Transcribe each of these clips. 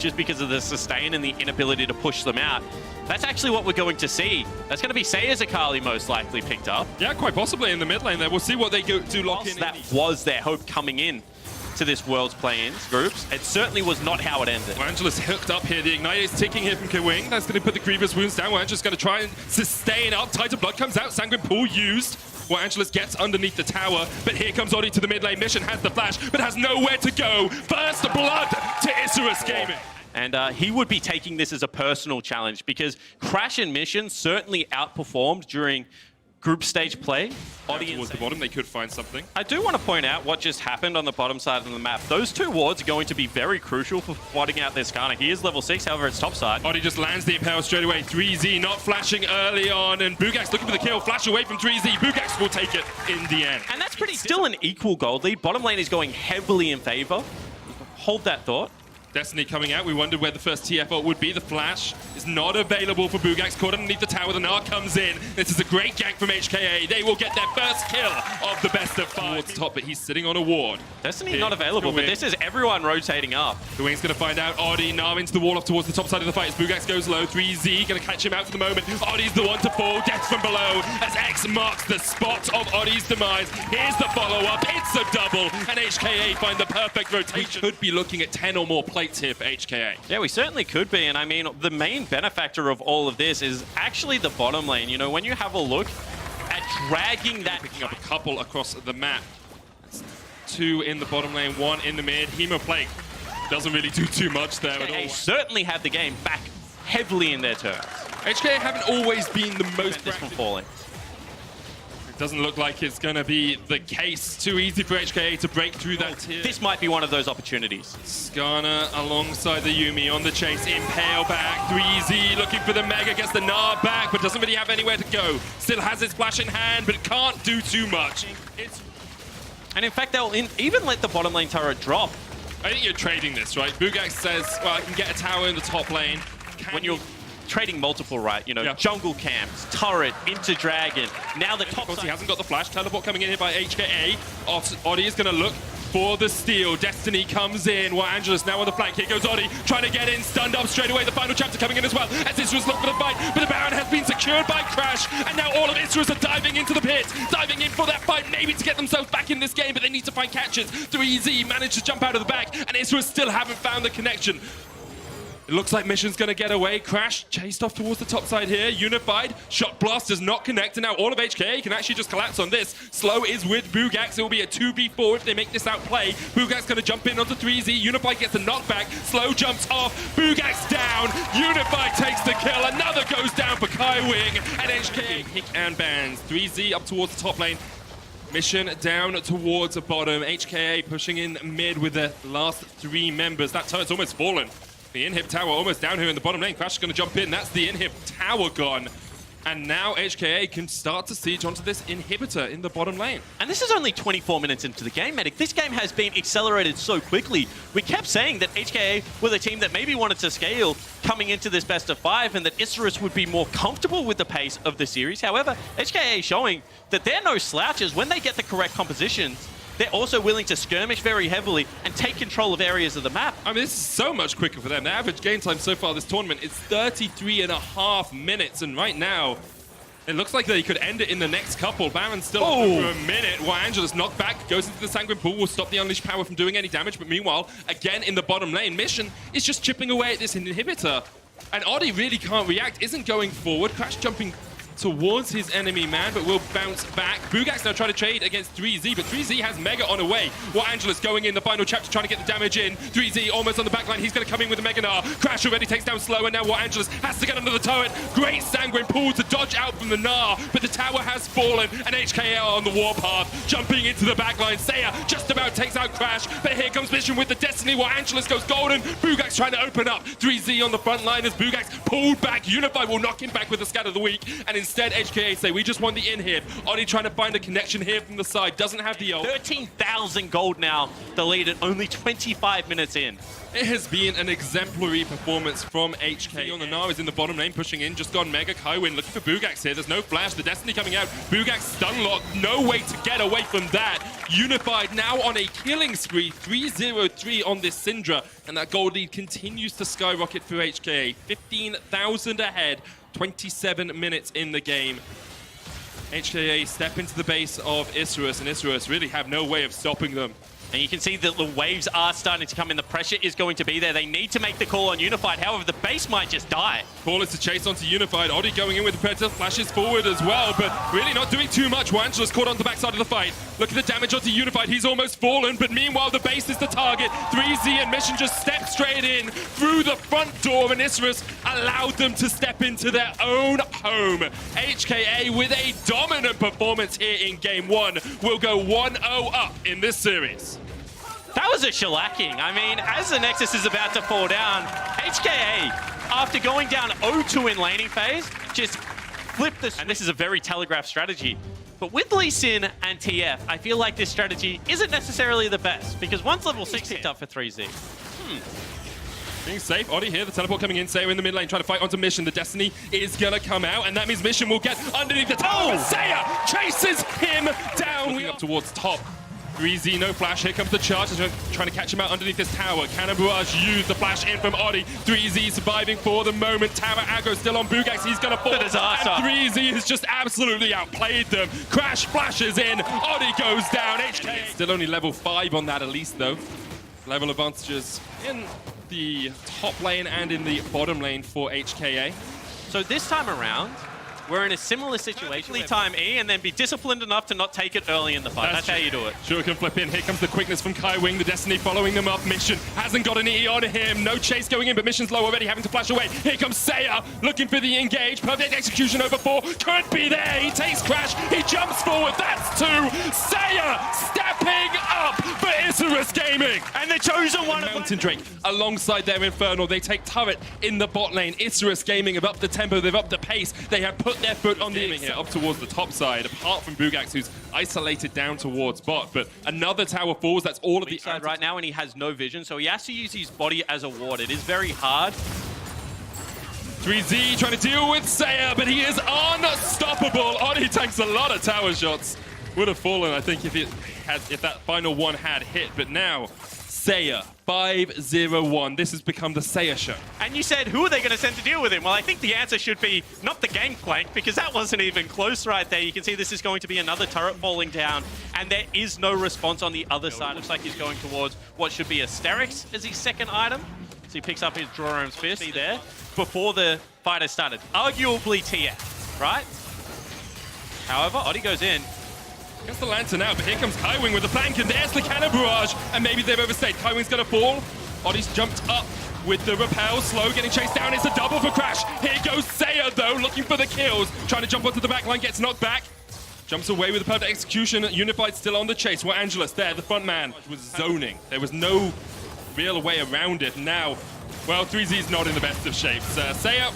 just because of the sustain and the inability to push them out. That's actually what we're going to see. That's going to be Seiya's Akali most likely picked up. Yeah, quite possibly in the mid lane there. We'll see what they do lock in. That was their hope coming in to this World's Play-ins groups. It certainly was not how it ended. Angela's hooked up here. The Ignite is ticking here from Kwing. That's going to put the Grievous wounds down. Angela's going to try and sustain up. Titan Blood comes out. Sanguine Pool used. Angelus gets underneath the tower, but here comes Odi to the mid lane. Mission has the flash, but has nowhere to go. First blood to Isurus Gaming. And he would be taking this as a personal challenge because Crash and Mission certainly outperformed during group stage play. Towards the bottom, they could find something. I do want to point out what just happened on the bottom side of the map. Those two wards are going to be very crucial for plotting out this Skarner. He is level 6, however, it's top side. Odi just lands the Impale straight away. 3Z not flashing early on, and Bugax looking for the kill. Flash away from 3Z. Bugax will take it in the end. And that's pretty still an equal gold lead. Bottom lane is going heavily in favor. Hold that thought. Destiny coming out. We wondered where the first TF ult would be. The flash is not available for Bugax. Caught underneath the tower. The Gnar comes in. This is a great gank from HKA. They will get their first kill of the best of 5. Towards top, but he's sitting on a ward. Destiny not available, but this is everyone rotating up. The Wing's going to find out. Odi, Gnar into the wall off towards the top side of the fight as Bugax goes low. 3Z going to catch him out for the moment. Odi's the one to fall. Death from below as X marks the spot of Odi's demise. Here's the follow-up. It's a double, and HKA find the perfect rotation. We could be looking at 10 or more plates here for HKA. Yeah, we certainly could be, and I mean, the main benefactor of all of this is actually the bottom lane. You know, when you have a look at dragging that... Picking up a couple across the map. That's 2 in the bottom lane, 1 in the mid. Hemoplague doesn't really do too much there at all. They certainly have the game back heavily in their turns. HKA haven't always been the most from falling. Doesn't look like it's going to be the case. Too easy for HKA to break through that tier. This might be one of those opportunities. Skarner alongside the Yuumi on the chase. Impale back. 3Z looking for the Mega. Gets the Gnar back, but doesn't really have anywhere to go. Still has its flash in hand, but can't do too much. And in fact, they'll even let the bottom lane turret drop. I think you're trading this, right? Bugax says, well, I can get a tower in the top lane. When you're trading multiple, right? You know, jungle camps, turret, into dragon. Now the top side. He hasn't got the flash. Teleport coming in here by HKA. Odi is going to look for the steal. Destiny comes in. Angelus now on the flank. Here goes Odi, trying to get in. Stunned up straight away. The final chapter coming in as well. As Isurus look for the fight. But the Baron has been secured by Crash. And now all of Isurus are diving into the pit. Diving in for that fight. Maybe to get themselves back in this game. But they need to find catches. 3Z managed to jump out of the back. And Isurus still haven't found the connection. It looks like Mission's going to get away. Crash chased off towards the top side here. Unified. Shot Blast does not connect. And now all of HKA can actually just collapse on this. Slow is with Bugax. It will be a 2v4 if they make this outplay. Bugax going to jump in onto 3Z. Unified gets the knockback. Slow jumps off. Bugax down. Unified takes the kill. Another goes down for Kai Wing. And HKA pick and bans. 3Z up towards the top lane. Mission down towards the bottom. HKA pushing in mid with the last 3 members. That turret's almost fallen. The inhib tower almost down here in the bottom lane. Crash is going to jump in. That's the inhib tower gone. And now HKA can start to siege onto this inhibitor in the bottom lane. And this is only 24 minutes into the game, Medic. This game has been accelerated so quickly. We kept saying that HKA were the team that maybe wanted to scale coming into this best of 5 and that Isurus would be more comfortable with the pace of the series. However, HKA is showing that they're no slouches when they get the correct compositions. They're also willing to skirmish very heavily and take control of areas of the map. I mean, this is so much quicker for them. The average game time so far this tournament is 33.5 minutes, and right now, it looks like they could end it in the next couple. Baron's still up for a minute. Angelus knocked back, goes into the Sanguine Pool, will stop the Unleashed Power from doing any damage, but meanwhile, again in the bottom lane, Mission is just chipping away at this inhibitor. And Odi really can't react, isn't going forward. Crash jumping towards his enemy man, but will bounce back. Bugax now trying to trade against 3Z, but 3Z has Mega on the way. Angelus going in the final chapter, trying to get the damage in. 3Z almost on the back line. He's going to come in with a Mega Gnar. Crash already takes down Slow, and now Angelus has to get under the turret. Great Sanguine Pool to dodge out from the Gnar, but the tower has fallen, and HKA on the warpath, jumping into the back line. Seiya just about takes out Crash, but here comes Mission with the Destiny. Angelus goes golden. Bugax trying to open up. 3Z on the front line as Bugax pulled back. Unified will knock him back with the Scatter of the Week, and instead HKA say, we just want the inhib. Odi trying to find a connection here from the side. Doesn't have the ult. 13,000 gold now, the lead at only 25 minutes in. It has been an exemplary performance from HKA. On the Gnar is in the bottom lane, pushing in, just gone Mega. Kaiwin looking for Bugax here. There's no flash. The Destiny coming out. Bugax stun lock. No way to get away from that. Unified now on a killing spree. 3-0-3 on this Syndra. And that gold lead continues to skyrocket for HKA. 15,000 ahead. 27 minutes in the game. HKA step into the base of Isurus, and Isurus really have no way of stopping them. And you can see that the waves are starting to come in. The pressure is going to be there. They need to make the call on Unified. However, the base might just die. Call is to chase onto Unified. Oddie going in with the Predator, flashes forward as well, but really not doing too much. Angela's caught on the backside of the fight. Look at the damage onto Unified. He's almost fallen, but meanwhile, the base is the target. 3Z and Mission just step straight in through the front door, and Isurus allowed them to step into their own home. HKA with a dominant performance here in Game 1 will go 1-0 up in this series. That was a shellacking. I mean, as the Nexus is about to fall down, HKA, after going down 0-2 in laning phase, just flipped this. And this is a very telegraphed strategy. But with Lee Sin and TF, I feel like this strategy isn't necessarily the best, because once level 6 picked up for 3Z. Being safe, Oddie here, the teleport coming in, Saya in the mid lane, trying to fight onto Mission. The Destiny is gonna come out, and that means Mission will get underneath the tower. Oh! Saya chases him down. Looking up towards top. 3Z, no flash. Here comes the charge. Trying to catch him out underneath this tower. Cannon Barrage used the flash in from Oddie. 3Z surviving for the moment. Tower aggro still on Bugax. He's going to fall. And 3Z has just absolutely outplayed them. Crash flashes in. Oddie goes down. HKA still only level 5 on that at least, though. Level advantages in the top lane and in the bottom lane for HKA. So this time around, we're in a similar situation. Time E and then be disciplined enough to not take it early in the fight. That's how you do it. Sure can flip in. Here comes the quickness from Kaiwing. The Destiny following them up. Mission hasn't got an E on him. No chase going in, but Mission's low already, having to flash away. Here comes Saya looking for the engage. Perfect execution over 4. Could be there. He takes Crash. He jumps forward. That's 2. Saya stepping up for Isurus Gaming. And the chosen one. Mountain Drake alongside their Infernal. They take turret in the bot lane. Isurus Gaming have upped the tempo. They've upped the pace. They have put their foot on the here up towards the top side, apart from Bugax, who's isolated down towards bot. But another tower falls. That's all of the side right now, and he has no vision, so he has to use his body as a ward. It is very hard. 3Z trying to deal with Saya, but he is unstoppable. Oddie tanks a lot of tower shots. Would have fallen, I think, if that final one had hit. But now, Saya 5-0-1. This has become the Saya show. And you said, who are they going to send to deal with him? Well, I think the answer should be not the Gangplank, because that wasn't even close right there. You can see this is going to be another turret falling down, and there is no response on the other side. Looks like he's going towards what should be Asterix as his second item. So he picks up his Jerome's Fist there before the fight has started. Arguably TF, right? However, Oddie goes in. Gets the Lantern out, but here comes Kaiwing with the flank, and there's the Cannon Barrage, and maybe they've overstayed. Kaiwing's gonna fall. Oddie's jumped up with the repel, slow, getting chased down. It's a double for Crash. Here goes Saya, though, looking for the kills. Trying to jump onto the back line, gets knocked back. Jumps away with the perfect execution. Unified still on the chase. Well, Angelus there, the front man, was zoning. There was no real way around it. Now, well, 3Z's not in the best of shapes. Saya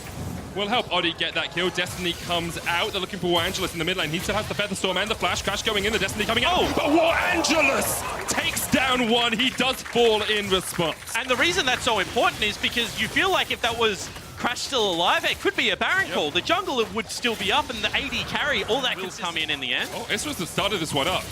will help Oddie get that kill. Destiny comes out. They're looking for War Angelus in the mid lane. He still has the Featherstorm and the Flash. Crash going in, the Destiny coming out. Oh, but War Angelus takes down one. He does fall in response. And the reason that's so important is because you feel like if that was Crash still alive, it could be a Baron call. The jungle would still be up, and the AD carry, all that can come in the end. Oh, Isurus has started this one up.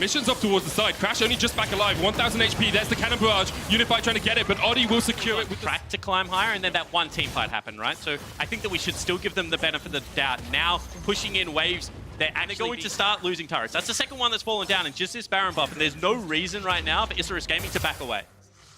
Mission's off towards the side. Crash only just back alive. 1,000 HP. There's the Cannon Barrage. Unified trying to get it, but Oddie will secure it with the track to climb higher, and then that one team fight happened, right? So I think that we should still give them the benefit of the doubt. Now, pushing in waves, they're actually going to start losing turrets. That's the second one that's fallen down, and just this Baron buff, and there's no reason right now for Isurus Gaming to back away.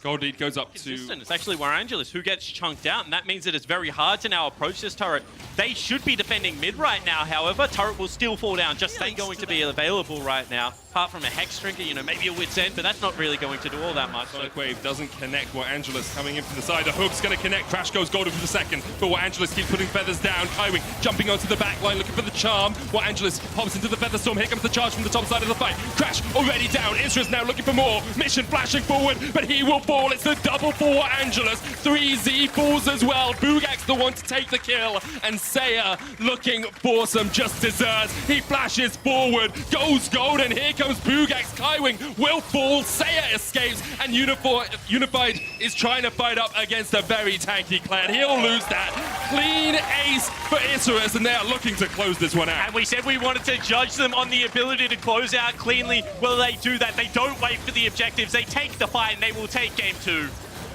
Gold lead goes up to... It's actually War Angelus who gets chunked out, and that means that it's very hard to now approach this turret. They should be defending mid right now, however. Turret will still fall down, just ain't going to be available right now. Apart from a Hex Drinker, you know, maybe a Wit's End, but that's not really going to do all that much. Sonic Wave doesn't connect. War Angelus coming in from the side. The hook's going to connect. Crash goes golden for the second, but War Angelus keeps putting feathers down. Kaiwing jumping onto the back line, looking for the charm. War Angelus pops into the Featherstorm. Here comes the charge from the top side of the fight. Crash already down. Isurus now looking for more. Mission flashing forward, but he will fall. It's the double for War Angelus. 3Z falls as well. Bugax the one to take the kill, and Saya looking for some just desserts. He flashes forward, goes golden. Here comes comes Bugax. Kaiwing will fall. Seiya escapes. And Unified is trying to fight up against a very tanky clan. He'll lose that. Clean ace for Isurus, and they are looking to close this one out. And we said we wanted to judge them on the ability to close out cleanly. Well, they do that. They don't wait for the objectives. They take the fight, and they will take game 2.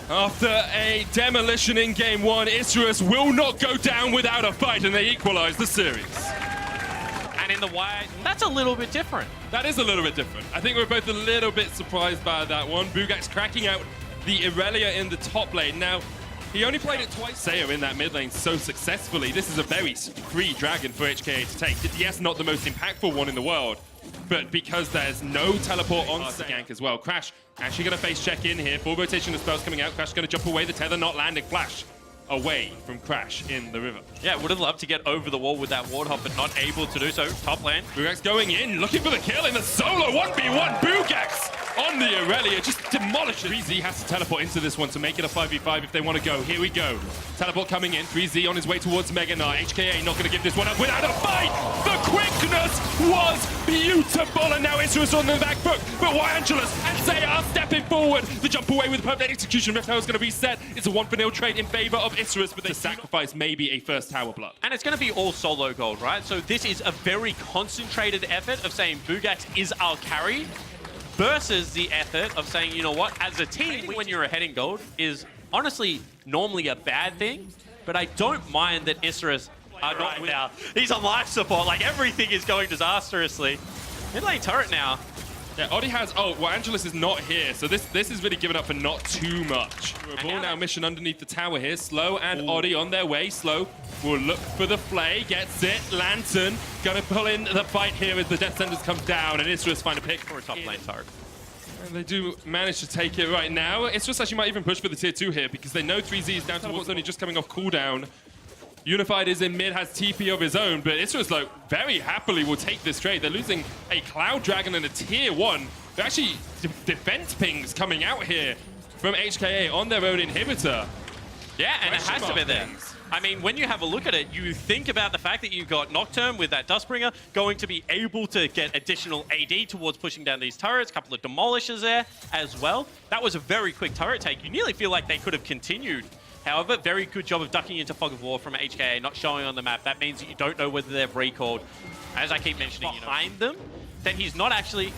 After a demolition in game 1, Isurus will not go down without a fight, and they equalize the series. And in the white, that's a little bit different. That is a little bit different. I think we're both a little bit surprised by that one. Bugax cracking out the Irelia in the top lane. Now, he only played it twice. Seiya in that mid lane so successfully. This is a very free dragon for HKA to take. Yes, not the most impactful one in the world, but because there's no teleport on the gank as well. Crash actually going to face check in here. Full rotation of spells coming out. Crash going to jump away. The tether not landing. Flash away from Crash in the river. Yeah, would have loved to get over the wall with that ward hop, but not able to do so. Top lane. Bugax going in, looking for the kill in the solo 1v1. Bugax on the Irelia, just demolishes. 3Z has to teleport into this one to make it a 5v5 if they want to go. Here we go. Teleport coming in. 3Z on his way towards Mega Knight. HKA not going to give this one up without a fight. The quickness was beautiful, and now Isurus on the back foot. But Angelus and Seiya are stepping forward. The jump away with perfect execution. Rift Tower is going to reset. It's a 1-for-0 trade in favor of Isurus, but they sacrifice maybe a first tower blood. And it's going to be all solo gold, right? So this is a very concentrated effort of saying Bugax is our carry versus the effort of saying, you know what, as a team, when you're ahead in gold is honestly normally a bad thing, but I don't mind that Isurus are not now. He's on life support, like everything is going disastrously. Mid lane turret now. Yeah, Oddie has... Oh, well, Angelus is not here, so this is really given up for not too much. A ball now mission underneath the tower here. Slow and Oddie on their way. Slow will look for the flay, gets it. Lantern gonna pull in the fight here as the Death Sentence comes down, and Isurus find a pick for a top lane turret. And they do manage to take it right now. Isurus actually might even push for the tier 2 here because they know 3Z is down towards only just coming off cooldown. Unified is in mid, has TP of his own, but Isurus like very happily will take this trade. They're losing a Cloud Dragon and a tier 1. They're actually defense pings coming out here from HKA on their own inhibitor. Yeah, and it has to be there. I mean, when you have a look at it, you think about the fact that you've got Nocturne with that Dustbringer going to be able to get additional AD towards pushing down these turrets, a couple of demolishers there as well. That was a very quick turret take. You nearly feel like they could have continued. However, very good job of ducking into Fog of War from HKA, not showing on the map. That means that you don't know whether they've recalled. As I keep mentioning, behind them, that he's not actually...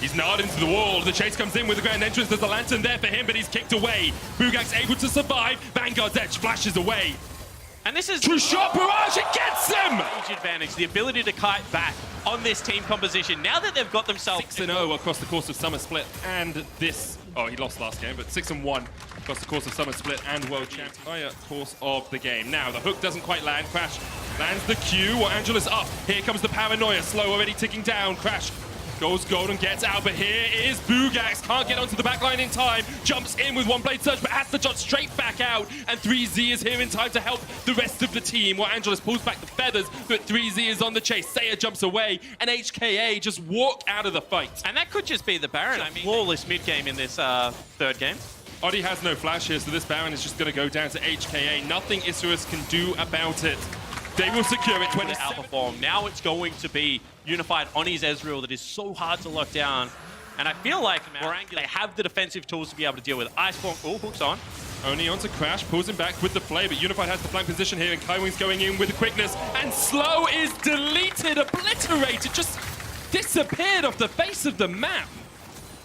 He's gnarred into the wall. The chase comes in with the grand entrance. There's a lantern there for him, but he's kicked away. Bugax able to survive. Vanguard's edge flashes away. And this is... True shot barrage, it gets him! Huge advantage, the ability to kite back on this team composition. Now that they've got themselves... 6-0 across the course of Summer Split and this... Oh, he lost last game, but 6-1 across the course of Summer Split and World Champ. Entire course of the game. Now, the hook doesn't quite land. Crash lands the Q. Angelus up. Here comes the paranoia. Slow already ticking down. Crash goes gold and gets out, but here is Bugax. Can't get onto the backline in time. Jumps in with one blade surge, but has to jump straight back out. And 3Z is here in time to help the rest of the team. While Angelus pulls back the feathers, but 3Z is on the chase. Seiya jumps away, and HKA just walk out of the fight. And that could just be the Baron. I mean, flawless mid game in this third game. Oddie has no flash here, so this Baron is just going to go down to HKA. Nothing Isurus can do about it. They will secure it. 27. Outperform. Now it's going to be Unified on his Ezreal that is so hard to lock down. And I feel like they have the defensive tools to be able to deal with it. Iceborne, oh, hooks on. Only onto Crash, pulls him back with the flay, but Unified has the flank position here, and Kaiwing's going in with the quickness, and Slow is deleted, obliterated, just disappeared off the face of the map.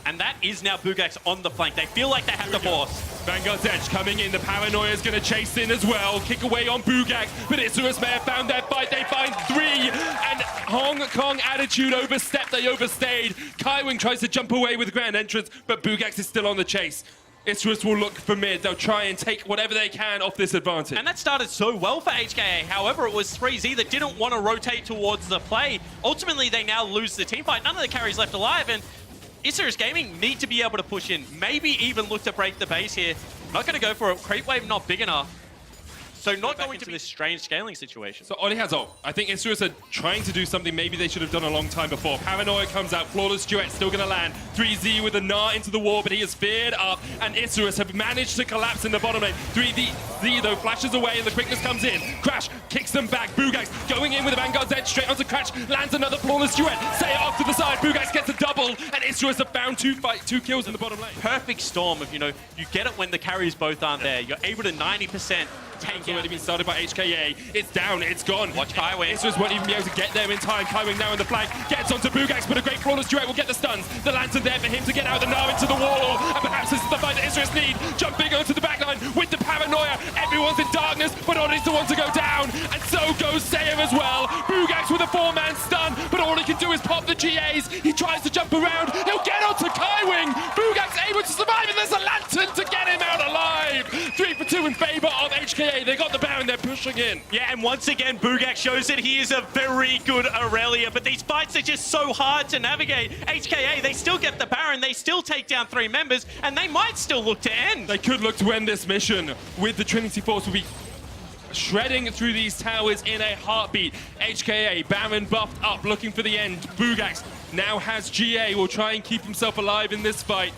And that is now Bugax on the flank. They feel like they have the force. Vanguard's edge coming in. The paranoia is going to chase in as well. Kick away on Bugax, but Isurus may have found their fight. They find 3, and Hong Kong attitude overstepped. They overstayed. Kaiwing tries to jump away with the grand entrance, but Bugax is still on the chase. Isurus will look for mid. They'll try and take whatever they can off this advantage. And that started so well for HKA. However, it was 3Z that didn't want to rotate towards the play. Ultimately, they now lose the team fight. None of the carries left alive, and Isurus Gaming need to be able to push in. Maybe even look to break the base here. Not going to go for it. Creep wave not big enough. So not going into this strange scaling situation. So Oddie has ult. I think Isurus are trying to do something maybe they should have done a long time before. Paranoia comes out. Flawless duet still going to land. 3Z with a Gnar into the wall, but he is feared up. And Isurus have managed to collapse in the bottom lane. 3Z 3Z though flashes away and the quickness comes in. Crash kicks them back. Bugax going in with the Vanguard's edge straight onto Crash. Lands another flawless duet. Say it off to the side. Bugax gets a double and Isurus have found two kills in the bottom lane. Perfect storm of, you get it when the carries both aren't there. You're able to 90% take It's already been started by HKA. It's down, it's gone. Watch Kaiwing. Isurus won't even be able to get there in time. Kaiwing now in the flank. Gets onto Bugax, but a great flawless duet will get the stuns. The lantern there for him to get out the Gnar into the wall. And perhaps this is the fight that Isurus need. Jumping onto the backline with the paranoia. Everyone's in darkness, but Odi's the one to go down. And so goes Sayer as well. Bugax with a 4-man stun, but all he can do is pop the GAs. He tries to jump around. He'll get onto Kaiwing. Bugax able to survive, and there's a lantern to get him out alive. 3 for 2 in favor of HKA. They got the Baron, they're pushing in. Yeah, and once again, Bugax shows that he is a very good Aurelia, but these fights are just so hard to navigate. HKA, they still get the Baron, they still take down 3 members, and they might still look to end. They could look to end this mission with the Trinity Force will be shredding through these towers in a heartbeat. HKA, Baron buffed up, looking for the end. Bugax now has GA, will try and keep himself alive in this fight.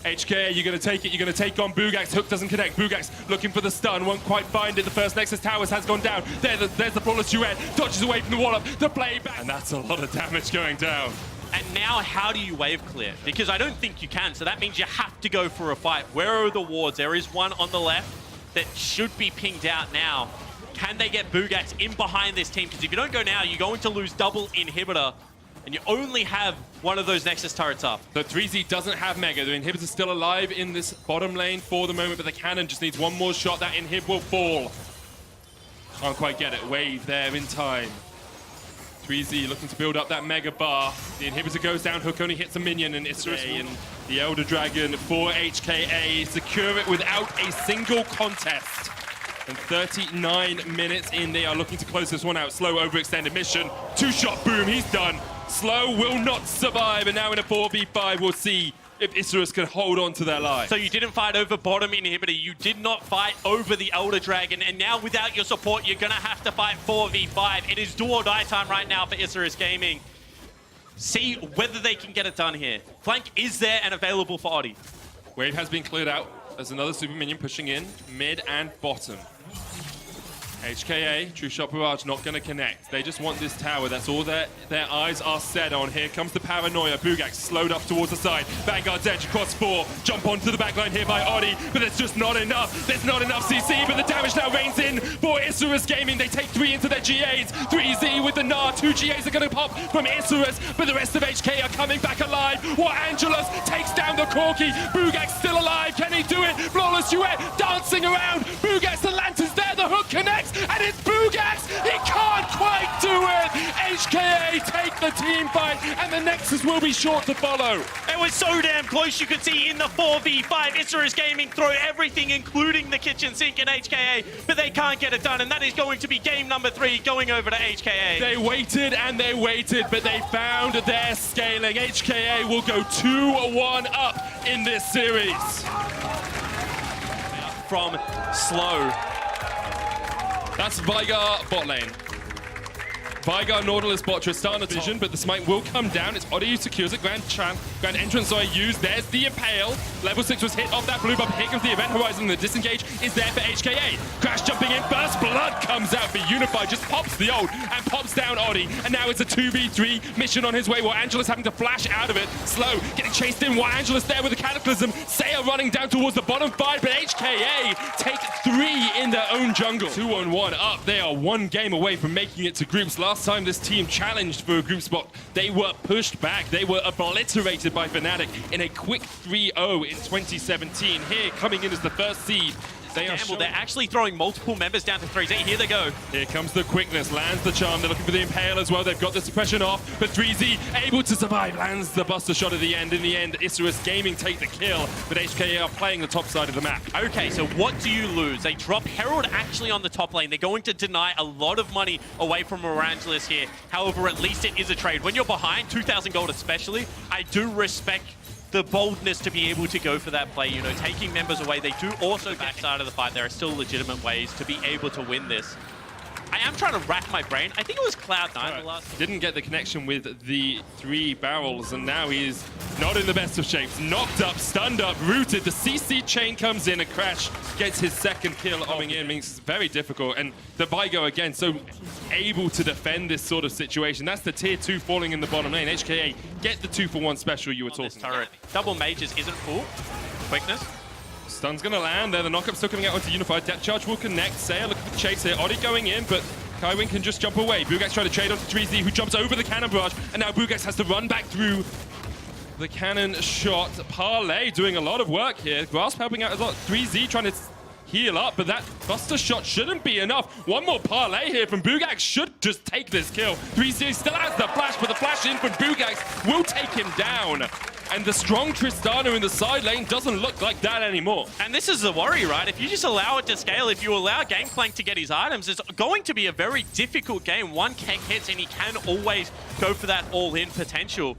HKA, you're going to take it. You're going to take on Bugax. Hook doesn't connect. Bugax looking for the stun. Won't quite find it. The first Nexus Towers has gone down. There's the flawless duet. Dodges away from the wall up. The play back. And that's a lot of damage going down. And now how do you wave clear? Because I don't think you can, so that means you have to go for a fight. Where are the wards? There is one on the left that should be pinged out now. Can they get Bugax in behind this team? Because if you don't go now, you're going to lose double inhibitor. And you only have one of those Nexus turrets up. The 3Z doesn't have Mega. The inhibitor's still alive in this bottom lane for the moment, but the cannon just needs one more shot. That inhib will fall. Can't quite get it. Wave there in time. 3Z looking to build up that Mega bar. The inhibitor goes down. Hook only hits a minion, and Isurus and the Elder Dragon for HKA secure it without a single contest. And 39 minutes in, they are looking to close this one out. Slow overextended mission. 2-shot boom, he's done. Slow will not survive, and now in a 4v5, we'll see if Isurus can hold on to their life. So you didn't fight over bottom inhibitor, you did not fight over the Elder Dragon, and now without your support, you're gonna have to fight 4v5. It is do or die time right now for Isurus Gaming. See whether they can get it done here. Flank is there and available for Odi. Wave has been cleared out. There's another super minion pushing in, mid and bottom. HKA, True Shot Barrage not going to connect. They just want this tower. That's all their eyes are set on. Here comes the paranoia. Bugax slowed up towards the side. Vanguard's edge across 4. Jump onto the backline here by Odi, but there's just not enough. There's not enough CC, but the damage now rains in for Isurus Gaming. They take 3 into their GAs. 3Z with the Gnar. 2 GAs are going to pop from Isurus, but the rest of HK are coming back alive. What Angelus takes down the Corky. Bugax still alive. Can he do it? Flawless duet dancing around. Bugax, the lantern's there. The hook connects. And it's Bugax! He can't quite do it! HKA take the team fight, and the Nexus will be short to follow. It was so damn close, you could see in the 4v5, Isurus Gaming throw everything, including the kitchen sink in HKA, but they can't get it done, and that is going to be game number 3 going over to HKA. They waited and they waited, but they found their scaling. HKA will go 2-1 up in this series. From Slow. That's Vigar bot lane. Vigar, Nautilus, Botcha starting the vision, but the smite will come down. It's Odi who secures it. Grand entrance used. There's the Impale. Level 6 was hit off that blue buff. Here comes the Event Horizon. The disengage is there for HKA. Crash jumping in. Burst Blood comes out for Unify. Just pops the ult and pops down Odi. And now it's a 2v3 mission on his way. While Angelus having to flash out of it. Slow getting chased in. While Angelus there with a Cataclysm. Sayer running down towards the bottom 5, but HKA take 3 in their own jungle. 2-on-1 up. They are 1 game away from making it to groups. Last time this team challenged for a group spot, they were pushed back. They were obliterated by Fnatic in a quick 3-0 in 2017. Here, coming in as the first seed, They're actually throwing multiple members down to 3Z. Here they go. Here comes the quickness. Lands the charm. They're looking for the Impale as well. They've got the suppression off. But 3Z able to survive. Lands the Buster shot at the end. In the end, Isurus Gaming take the kill. But HKA are playing the top side of the map. Okay, so what do you lose? They drop Herald actually on the top lane. They're going to deny a lot of money away from Orangeless here. However, at least it is a trade. When you're behind, 2,000 gold especially, I do respect the boldness to be able to go for that play, taking members away. They do also backside of the fight. There are still legitimate ways to be able to win this. I am trying to rack my brain. I think it was Cloud9 the last. Didn't get the connection with the 3 barrels, and now he's not in the best of shapes. Knocked up, stunned up, rooted. The CC chain comes in, and Crash gets his second kill coming in. Means it's very difficult, and the Vigo again, so able to defend this sort of situation. That's the tier 2 falling in the bottom lane. HKA get the 2-for-1 special you were talking about. Double mages isn't full. Quickness. Stun's gonna land there. The knockup's still coming out onto Unified. Depth charge will connect. Saya looking for the chase here. Oddie going in, but Kaiwin can just jump away. Bugax trying to trade onto 3Z, who jumps over the cannon barrage, and now Bugax has to run back through the cannon shot. Parlay doing a lot of work here. Grasp helping out a lot. 3Z trying to heal up, but that Buster shot shouldn't be enough. One more parlay here from Bugax should just take this kill. 3Z still has the flash, but the flash in from Bugax will take him down. And the strong Tristana in the side lane doesn't look like that anymore. And this is the worry, right? If you just allow it to scale, if you allow Gangplank to get his items, it's going to be a very difficult game. One Keck hits and he can always go for that all-in potential.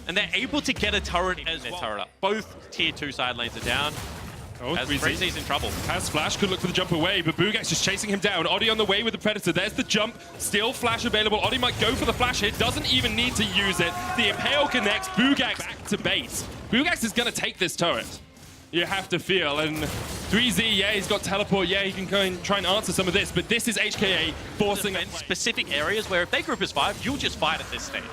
And they're able to get a turret as well. Turret up. Both tier 2 side lanes are down. Oh, as 3Z's in trouble. Has flash, could look for the jump away, but Bugax just chasing him down. Oddie on the way with the Predator. There's the jump, still flash available. Oddie might go for the flash hit, doesn't even need to use it. The Impale connects, Bugax back to base. Bugax is gonna take this turret. You have to feel, and 3Z, yeah, he's got teleport, yeah, he can go and try and answer some of this, but this is HKA forcing specific areas where if they group as 5, you'll just fight at this stage.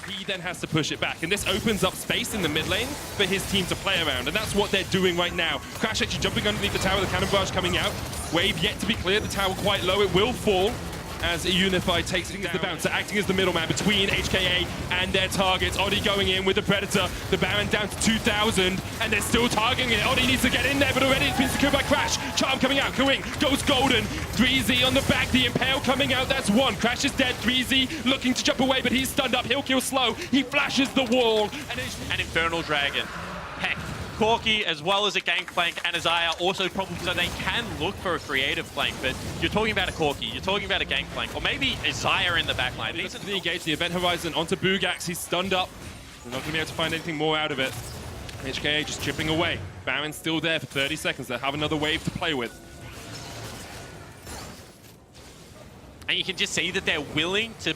He then has to push it back, and this opens up space in the mid lane for his team to play around, and that's what they're doing right now. Crash actually jumping underneath the tower, the cannon barrage coming out. Wave yet to be cleared, the tower quite low, it will fall as Unified takes it as the bouncer, acting as the middleman between HKA and their targets. Oddie going in with the Predator, the Baron down to 2,000, and they're still targeting it. Oddie needs to get in there, but already it's been secured by Crash. Charm coming out, Kawing goes golden. 3Z on the back, the Impale coming out, that's one. Crash is dead, 3Z looking to jump away, but he's stunned up. He'll kill slow, he flashes the wall. And Infernal Dragon. Heck. Corki, as well as a Gangplank, and Isaiah also probably, so they can look for a creative flank, but you're talking about a Corki, you're talking about a Gangplank, or maybe Isaiah in the backline. These are the engage the Event Horizon onto Bugax, he's stunned up. They're not going to be able to find anything more out of it. HKA just chipping away. Baron's still there for 30 seconds, they'll have another wave to play with. And you can just see that they're willing to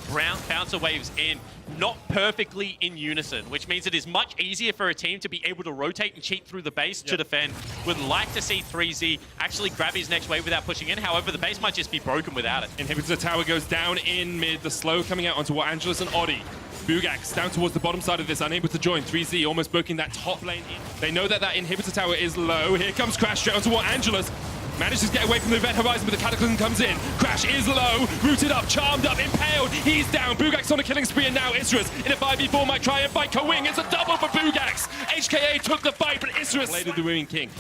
bounce the waves in, not perfectly in unison, which means it is much easier for a team to be able to rotate and cheat through the base to defend. Would like to see 3Z actually grab his next wave without pushing in. However, the base might just be broken without it. Inhibitor tower goes down in mid, the slow coming out onto Angelus and Oddie. Bugax down towards the bottom side of this, unable to join. 3Z almost breaking that top lane in. They know that that inhibitor tower is low. Here comes Crash straight onto Angelus. Manages to get away from the Event Horizon, but the Cataclysm comes in. Crash is low, rooted up, charmed up, impaled. He's down. Bugax on a killing spree, and now Isurus in a 5v4 might try and fight Kawing. It's a double for Bugax. HKA took the fight, but Isurus played the Ruin King.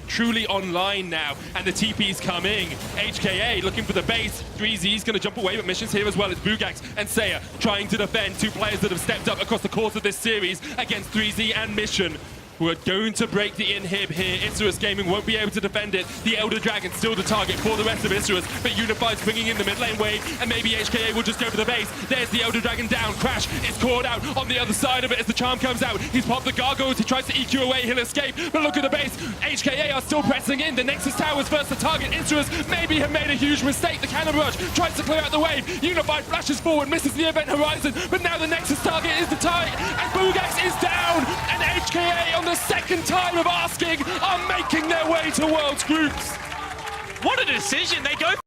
Truly online now, and the TP's coming. HKA looking for the base. 3Z's going to jump away, but Mission's here as well. It's Bugax and Saya trying to defend. Two players that have stepped up across the course of this series against 3Z and Mission, who are going to break the inhib here. Isurus Gaming won't be able to defend it. The Elder Dragon still the target for the rest of Isurus, but Unified's bringing in the mid lane wave, and maybe HKA will just go for the base. There's the Elder Dragon down. Crash is caught out on the other side of it as the charm comes out. He's popped the gargoyles, he tries to EQ away, he'll escape, but look at the base. HKA are still pressing in. The Nexus Tower's first to target. Isurus maybe have made a huge mistake. The Cannon Rush tries to clear out the wave. Unified flashes forward, misses the Event Horizon, but now the Nexus target is the target, and Bugax is down, and HKA on the second time of asking are making their way to Worlds Groups. What a decision. They go